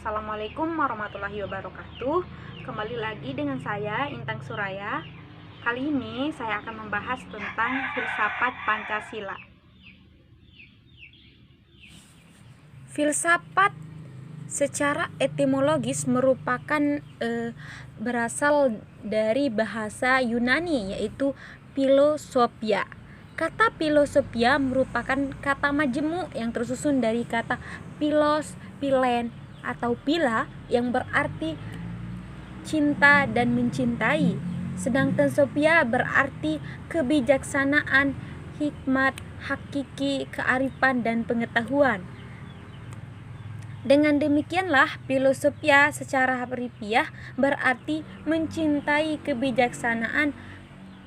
Assalamualaikum warahmatullahi wabarakatuh. Kembali lagi dengan saya Intang Suraya. Kali ini saya akan membahas tentang filsafat Pancasila. Filsafat secara etimologis merupakan berasal dari bahasa Yunani, yaitu philosophia. Kata philosophia merupakan kata majemuk yang tersusun dari kata philos, philen, atau pila yang berarti cinta dan mencintai. Sedangkan sophia berarti kebijaksanaan, hikmat, hakiki, kearifan, dan pengetahuan. Dengan demikianlah filosofia secara harfiah berarti mencintai kebijaksanaan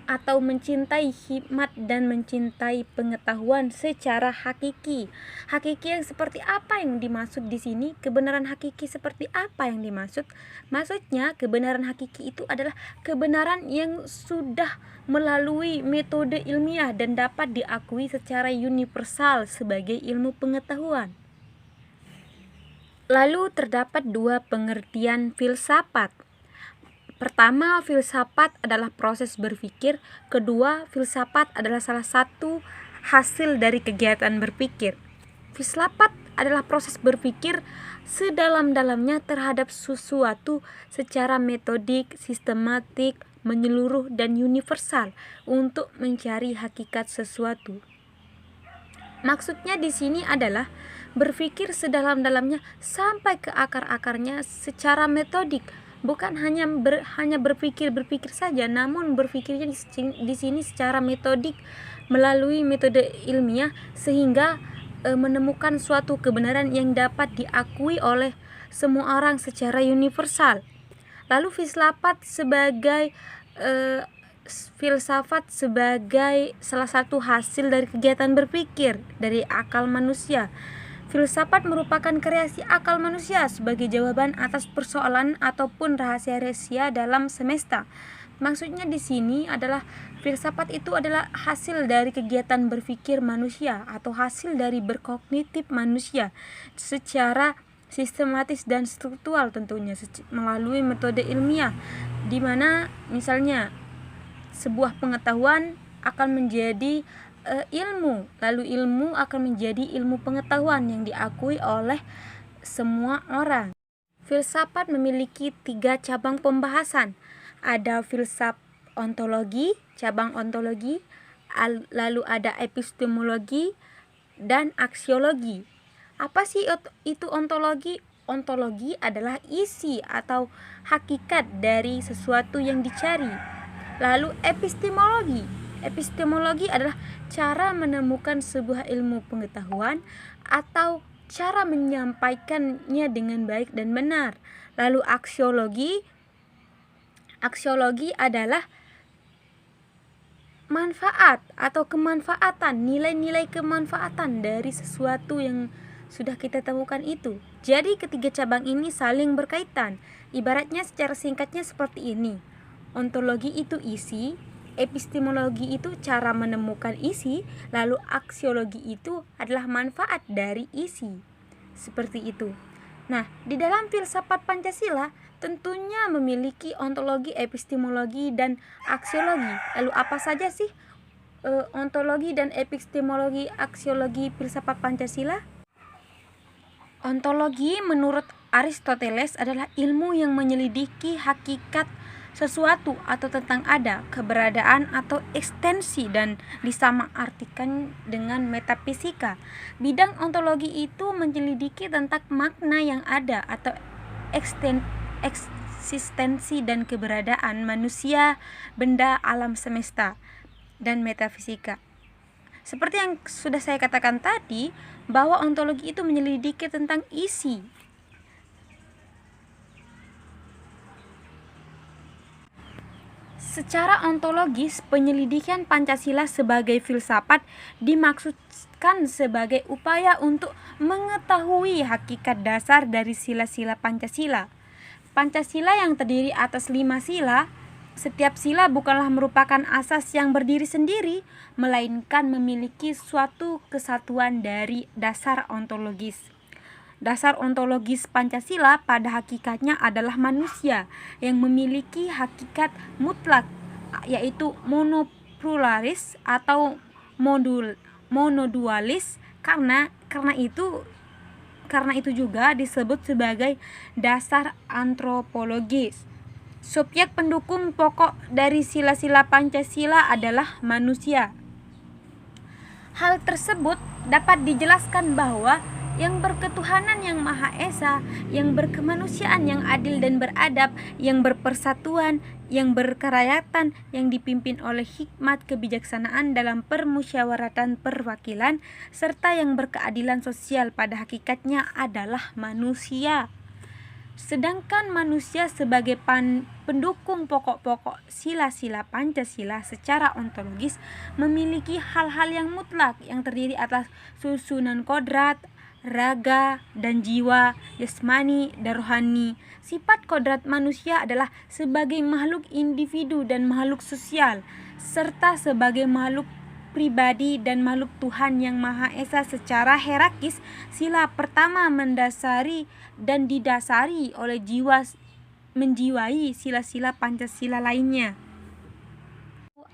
atau mencintai hikmat dan mencintai pengetahuan secara hakiki. Hakiki yang seperti apa yang dimaksud di sini? Kebenaran hakiki seperti apa yang dimaksud? Maksudnya kebenaran hakiki itu adalah kebenaran yang sudah melalui metode ilmiah dan dapat diakui secara universal sebagai ilmu pengetahuan. Lalu terdapat dua pengertian filsafat. Pertama, filsafat adalah proses berpikir. Kedua, filsafat adalah salah satu hasil dari kegiatan berpikir. Filsafat adalah proses berpikir sedalam-dalamnya terhadap sesuatu secara metodik, sistematik, menyeluruh, dan universal untuk mencari hakikat sesuatu. Maksudnya di sini adalah berpikir sedalam-dalamnya sampai ke akar-akarnya secara metodik. Bukan hanya berpikir saja, namun berpikirnya di sini secara metodik melalui metode ilmiah sehingga menemukan suatu kebenaran yang dapat diakui oleh semua orang secara universal. Lalu filsafat sebagai salah satu hasil dari kegiatan berpikir dari akal manusia. Filsafat merupakan kreasi akal manusia sebagai jawaban atas persoalan ataupun rahasia-rahasia dalam semesta. Maksudnya di sini adalah filsafat itu adalah hasil dari kegiatan berpikir manusia atau hasil dari berkognitif manusia secara sistematis dan struktural, tentunya melalui metode ilmiah, di mana misalnya sebuah pengetahuan akan menjadi ilmu, lalu ilmu akan menjadi ilmu pengetahuan yang diakui oleh semua orang. Filsafat memiliki 3 cabang pembahasan. Ada filsafat ontologi, cabang ontologi, lalu ada epistemologi dan aksiologi. Apa sih itu ontologi? Ontologi adalah isi atau hakikat dari sesuatu yang dicari. Lalu epistemologi adalah cara menemukan sebuah ilmu pengetahuan atau cara menyampaikannya dengan baik dan benar. Lalu aksiologi adalah manfaat atau kemanfaatan, nilai-nilai kemanfaatan dari sesuatu yang sudah kita temukan itu. Jadi ketiga cabang ini saling berkaitan. Ibaratnya secara singkatnya seperti ini. Ontologi itu isi, epistemologi itu cara menemukan isi, lalu aksiologi itu adalah manfaat dari isi. Seperti itu. Nah, di dalam filsafat Pancasila tentunya memiliki ontologi, epistemologi, dan aksiologi. Lalu apa saja sih ontologi dan epistemologi, aksiologi filsafat Pancasila? Ontologi menurut Aristoteles adalah ilmu yang menyelidiki hakikat sesuatu atau tentang ada, keberadaan atau ekstensi, dan disamaartikan dengan metafisika. Bidang ontologi itu menyelidiki tentang makna yang ada atau eksistensi dan keberadaan manusia, benda, alam semesta, dan metafisika. Seperti yang sudah saya katakan tadi, bahwa ontologi itu menyelidiki tentang isi. Secara ontologis, penyelidikan Pancasila sebagai filsafat dimaksudkan sebagai upaya untuk mengetahui hakikat dasar dari sila-sila Pancasila. Pancasila yang terdiri atas 5 sila, setiap sila bukanlah merupakan asas yang berdiri sendiri, melainkan memiliki suatu kesatuan dari dasar ontologis. Dasar ontologis Pancasila pada hakikatnya adalah manusia yang memiliki hakikat mutlak, yaitu monopluralis atau monodualis. Karena itu juga disebut sebagai dasar antropologis. Subjek pendukung pokok dari sila-sila Pancasila adalah manusia. Hal tersebut dapat dijelaskan bahwa yang berketuhanan yang Maha Esa, yang berkemanusiaan yang adil dan beradab, yang berpersatuan, yang berkerakyatan, yang dipimpin oleh hikmat kebijaksanaan dalam permusyawaratan perwakilan, serta yang berkeadilan sosial pada hakikatnya adalah manusia. Sedangkan manusia sebagai pendukung pokok-pokok sila-sila Pancasila secara ontologis memiliki hal-hal yang mutlak yang terdiri atas susunan kodrat, raga, dan jiwa, jasmani, dan rohani. Sifat kodrat manusia adalah sebagai makhluk individu dan makhluk sosial, serta sebagai makhluk pribadi dan makhluk Tuhan yang Maha Esa secara hierarkis. Sila pertama mendasari dan didasari oleh jiwa menjiwai sila-sila Pancasila lainnya.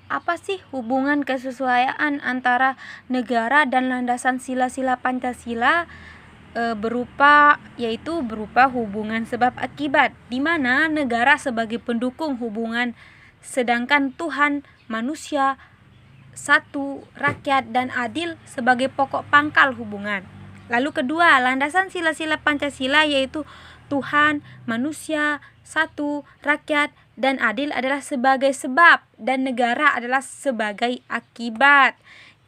Apa sih hubungan kesesuaian antara negara dan landasan sila-sila Pancasila? Berupa hubungan sebab akibat, di mana negara sebagai pendukung hubungan, sedangkan Tuhan, manusia, satu, rakyat, dan adil sebagai pokok pangkal hubungan. Lalu kedua, landasan sila-sila Pancasila yaitu Tuhan, manusia, satu, rakyat, dan adil adalah sebagai sebab dan negara adalah sebagai akibat.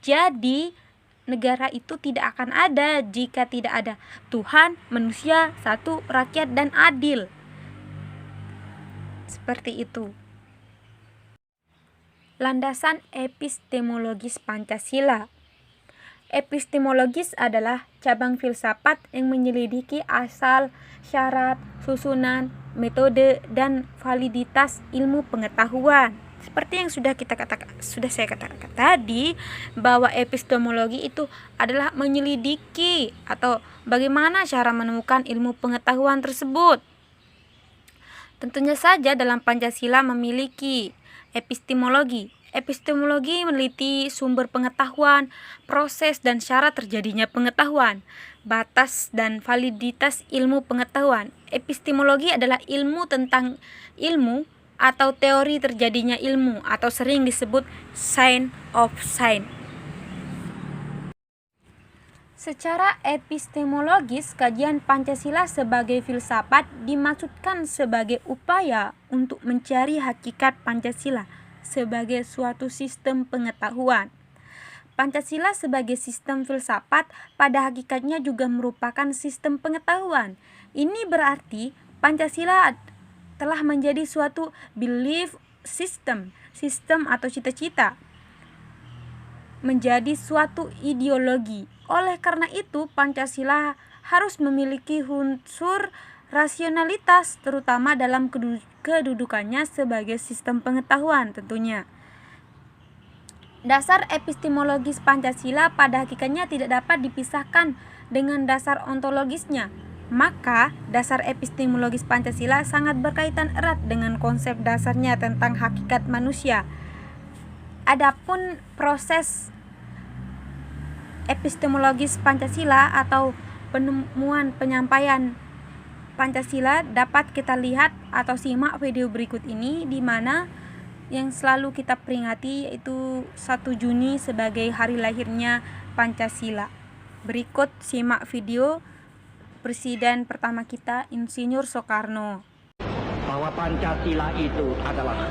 Jadi negara itu tidak akan ada jika tidak ada Tuhan, manusia, satu, rakyat, dan adil. Seperti itu. Landasan epistemologis Pancasila. Epistemologis adalah cabang filsafat yang menyelidiki asal, syarat, susunan, metode, dan validitas ilmu pengetahuan. Seperti yang sudah saya katakan tadi, bahwa epistemologi itu adalah menyelidiki atau bagaimana cara menemukan ilmu pengetahuan tersebut. Tentunya saja dalam Pancasila memiliki epistemologi. Epistemologi meneliti sumber pengetahuan, proses dan syarat terjadinya pengetahuan, batas dan validitas ilmu pengetahuan. Epistemologi adalah ilmu tentang ilmu atau teori terjadinya ilmu, atau sering disebut science of science. Secara epistemologis, kajian Pancasila sebagai filsafat dimaksudkan sebagai upaya untuk mencari hakikat Pancasila sebagai suatu sistem pengetahuan. Pancasila sebagai sistem filsafat pada hakikatnya juga merupakan sistem pengetahuan. Ini berarti Pancasila telah menjadi suatu belief system atau cita-cita, menjadi suatu ideologi. Oleh karena itu, Pancasila harus memiliki unsur rasionalitas, terutama dalam kedudukannya sebagai sistem pengetahuan tentunya. Dasar epistemologis Pancasila pada hakikatnya tidak dapat dipisahkan dengan dasar ontologisnya. Maka, dasar epistemologis Pancasila sangat berkaitan erat dengan konsep dasarnya tentang hakikat manusia. Adapun proses epistemologis Pancasila atau penemuan penyampaian Pancasila dapat kita lihat atau simak video berikut ini, di mana yang selalu kita peringati yaitu 1 Juni sebagai hari lahirnya Pancasila. Berikut simak video Presiden pertama kita, Insinyur Soekarno. Bahwa Pancasila itu adalah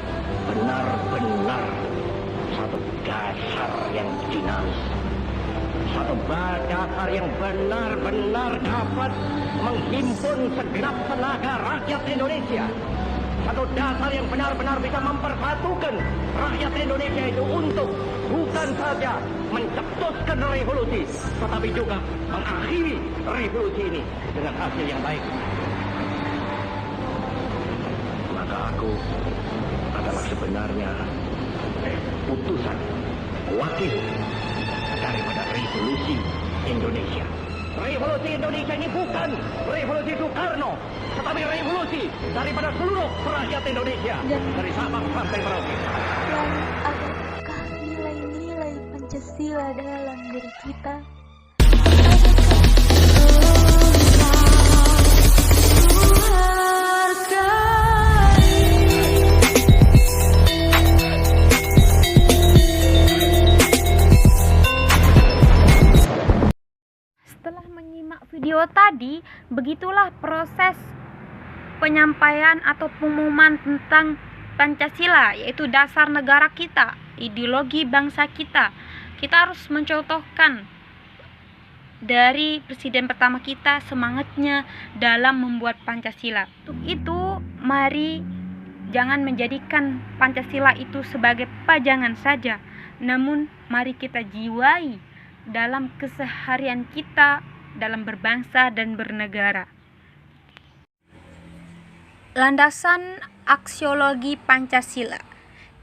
benar-benar satu dasar yang dinamis, satu dasar yang benar-benar dapat menghimpun segenap tenaga rakyat Indonesia, satu dasar yang benar-benar bisa mempersatukan rakyat Indonesia itu untuk bukan saja mencetuskan revolusi, tetapi juga mengakhiri revolusi ini dengan hasil yang baik. Maka aku adalah sebenarnya utusan wakil daripada revolusi Indonesia. Revolusi Indonesia ini bukan revolusi Soekarno, tetapi revolusi daripada seluruh rakyat Indonesia, dari Sabang sampai Merauke. Dan adakah nilai-nilai Pancasila dalam diri kita? Setelah menyimak video tadi, begitulah proses penyampaian atau pengumuman tentang Pancasila, yaitu dasar negara kita, ideologi bangsa kita. Kita harus mencontohkan dari presiden pertama kita semangatnya dalam membuat Pancasila. Untuk itu, mari jangan menjadikan Pancasila itu sebagai pajangan saja, namun mari kita jiwai dalam keseharian kita dalam berbangsa dan bernegara. Landasan aksiologi Pancasila.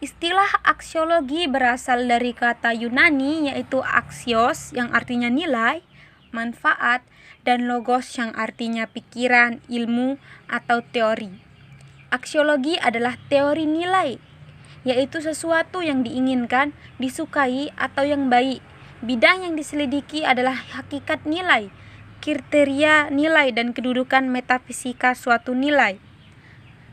Istilah aksiologi berasal dari kata Yunani yaitu axios yang artinya nilai, manfaat, dan logos yang artinya pikiran, ilmu, atau teori. Aksiologi adalah teori nilai, yaitu sesuatu yang diinginkan, disukai, atau yang baik. Bidang yang diselidiki adalah hakikat nilai, kriteria nilai, dan kedudukan metafisika suatu nilai.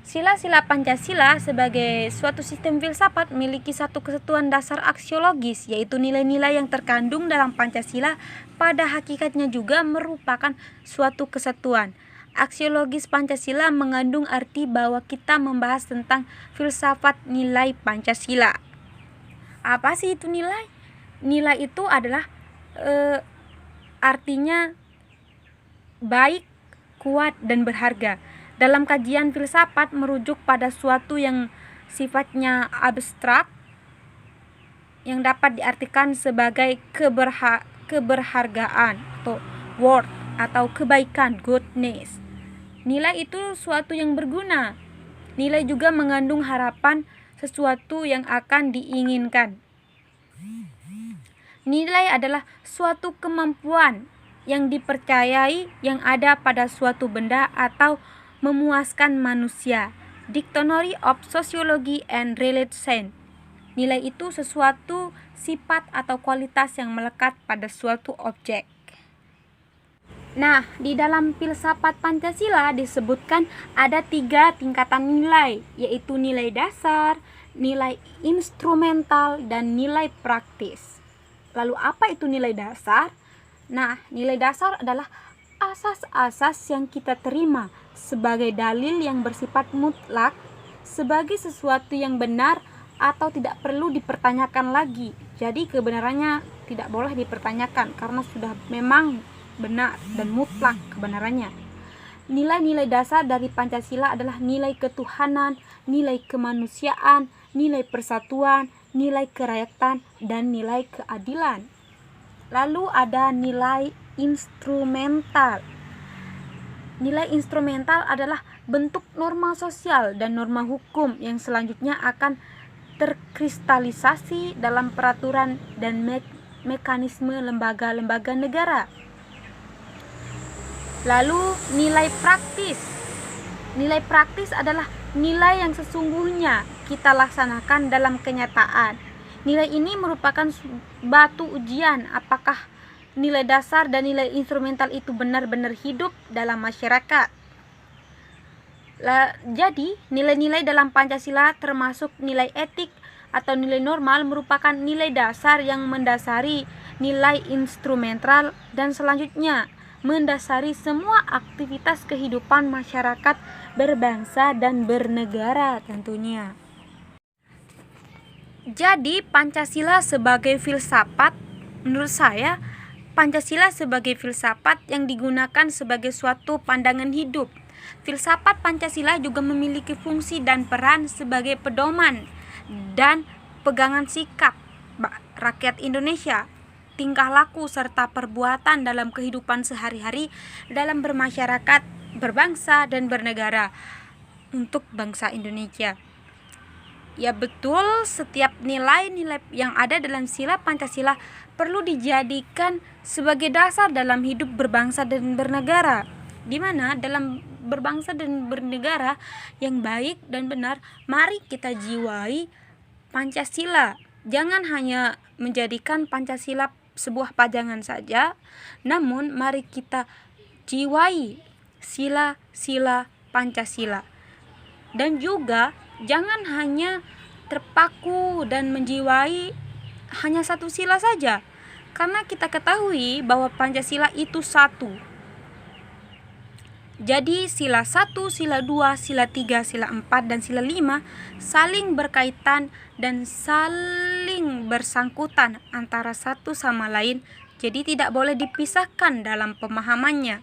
Sila-sila Pancasila sebagai suatu sistem filsafat memiliki satu kesatuan dasar aksiologis, yaitu nilai-nilai yang terkandung dalam Pancasila pada hakikatnya juga merupakan suatu kesatuan. Aksiologis Pancasila mengandung arti bahwa kita membahas tentang filsafat nilai Pancasila. Apa sih itu nilai? Nilai itu adalah artinya baik, kuat, dan berharga. Dalam kajian filsafat merujuk pada suatu yang sifatnya abstrak yang dapat diartikan sebagai keberhargaan atau worth atau kebaikan, goodness. Nilai itu suatu yang berguna. Nilai juga mengandung harapan sesuatu yang akan diinginkan. Nilai adalah suatu kemampuan yang dipercayai yang ada pada suatu benda atau memuaskan manusia. Dictionary of Sociology and Relation. Nilai itu sesuatu sifat atau kualitas yang melekat pada suatu objek. Nah, di dalam filsafat Pancasila disebutkan ada 3 tingkatan nilai, yaitu nilai dasar, nilai instrumental, dan nilai praktis. Lalu apa itu nilai dasar? Nah, nilai dasar adalah asas-asas yang kita terima sebagai dalil yang bersifat mutlak, sebagai sesuatu yang benar atau tidak perlu dipertanyakan lagi. Jadi kebenarannya tidak boleh dipertanyakan karena sudah memang benar dan mutlak kebenarannya. Nilai-nilai dasar dari Pancasila adalah nilai ketuhanan, nilai kemanusiaan, nilai persatuan, nilai kerakyatan, dan nilai keadilan. Lalu ada nilai instrumental. Nilai instrumental adalah bentuk norma sosial dan norma hukum yang selanjutnya akan terkristalisasi dalam peraturan dan mekanisme lembaga-lembaga negara. Lalu nilai praktis. Nilai praktis adalah nilai yang sesungguhnya kita laksanakan dalam kenyataan. Nilai ini merupakan batu ujian apakah nilai dasar dan nilai instrumental itu benar-benar hidup dalam masyarakat. Jadi, nilai-nilai dalam Pancasila termasuk nilai etik atau nilai normal merupakan nilai dasar yang mendasari nilai instrumental dan selanjutnya mendasari semua aktivitas kehidupan masyarakat berbangsa dan bernegara tentunya. Jadi Pancasila sebagai filsafat, menurut saya Pancasila sebagai filsafat yang digunakan sebagai suatu pandangan hidup. Filsafat Pancasila juga memiliki fungsi dan peran sebagai pedoman dan pegangan sikap rakyat Indonesia, tingkah laku serta perbuatan dalam kehidupan sehari-hari dalam bermasyarakat, berbangsa, dan bernegara untuk bangsa Indonesia. Ya betul, setiap nilai-nilai yang ada dalam sila Pancasila perlu dijadikan sebagai dasar dalam hidup berbangsa dan bernegara. Di mana dalam berbangsa dan bernegara yang baik dan benar, mari kita jiwai Pancasila. Jangan hanya menjadikan Pancasila sebuah pajangan saja, namun mari kita jiwai sila-sila Pancasila. Dan juga jangan hanya terpaku dan menjiwai hanya satu sila saja, karena kita ketahui bahwa Pancasila itu satu. Jadi sila 1, sila 2, sila 3, sila 4, dan sila 5 saling berkaitan dan saling bersangkutan antara satu sama lain, jadi tidak boleh dipisahkan dalam pemahamannya.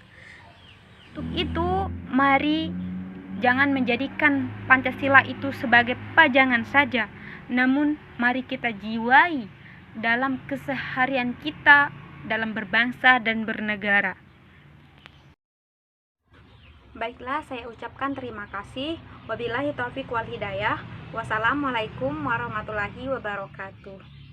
Untuk itu, mari jangan menjadikan Pancasila itu sebagai pajangan saja, namun mari kita jiwai dalam keseharian kita dalam berbangsa dan bernegara. Baiklah, saya ucapkan terima kasih. Wabillahi taufiq wal hidayah. Wassalamualaikum warahmatullahi wabarakatuh.